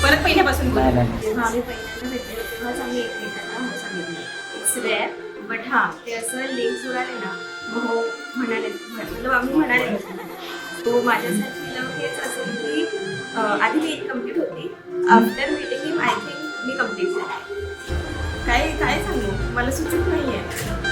परत पहिल्यापासून बोलू. नाही. जेव्हा आम्ही पहिल्यांदा भेटलो तेव्हाच आम्ही एकमेकांना हो सांगितलं. इट्स रेअर बट हां ते असं लिंक जुळाले ना मग हो म्हणाले मतलब आम्ही म्हणाले तो माझ्यासाठी लव हेच असेल की आधी मी कम्प्लीट होती after meeting him I think me complete झाली. काय काय सांगू मला सुचत नाही आहे.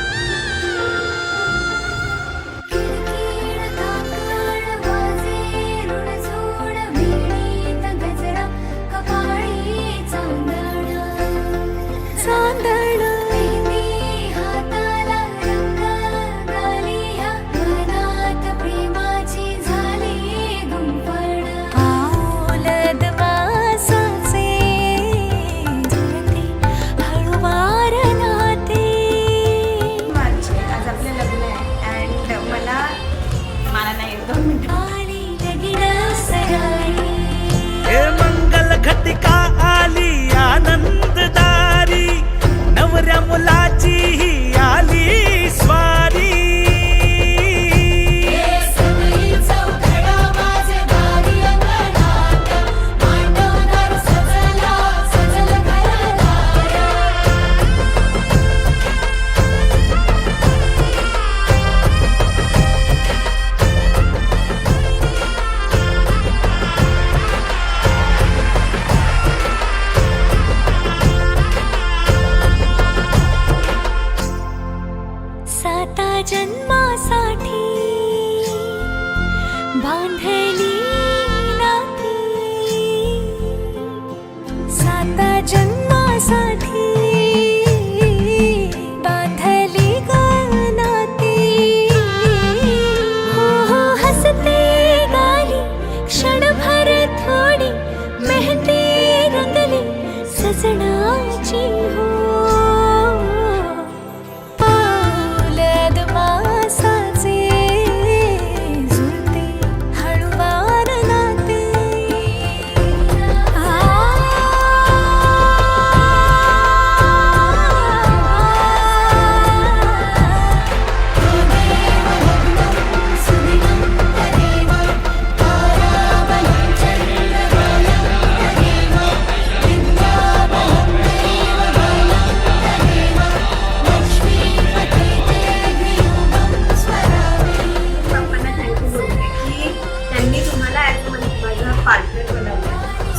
घटिका आली आनंददारी नवऱ्या मुलाची ही आली स्वारी. जन्मासाठी बांधली नाती, साता जन्मासाठी बांधली नाती. हो हो हसते गाली क्षणभर थोडी मेहंदी रंगली सजनाची हो.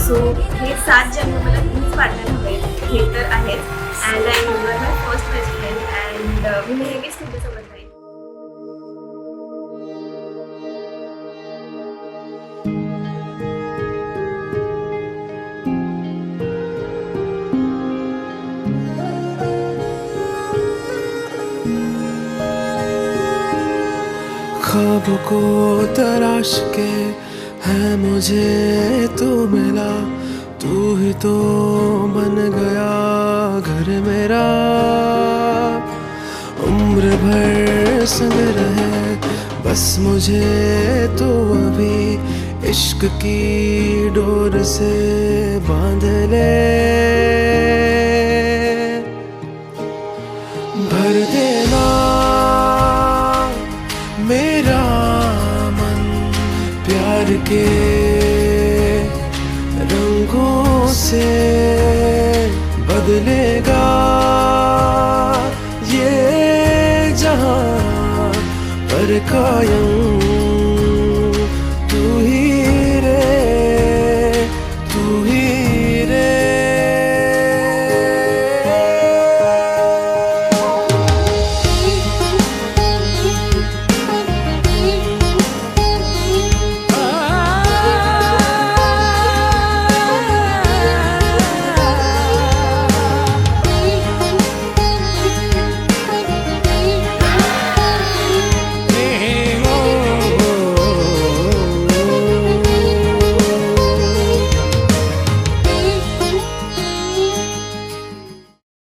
सो हे 7 जन्म मला तुम्हीच पार्टनर हवे हे तर आहेच. And I know you are my first best friend and मी नेहमीच तुमच्यासोबत राहील. ख्वाबों को तराश के है मुझे तू मिला, तू ही तो बन गया घर मेरा. उम्र भर संग रहे बस मुझे तू अभी इश्क की डोर से बांध ले. भर देना मेरा मन प्यार के रंगों से बदलेगा ये जहां पर कायम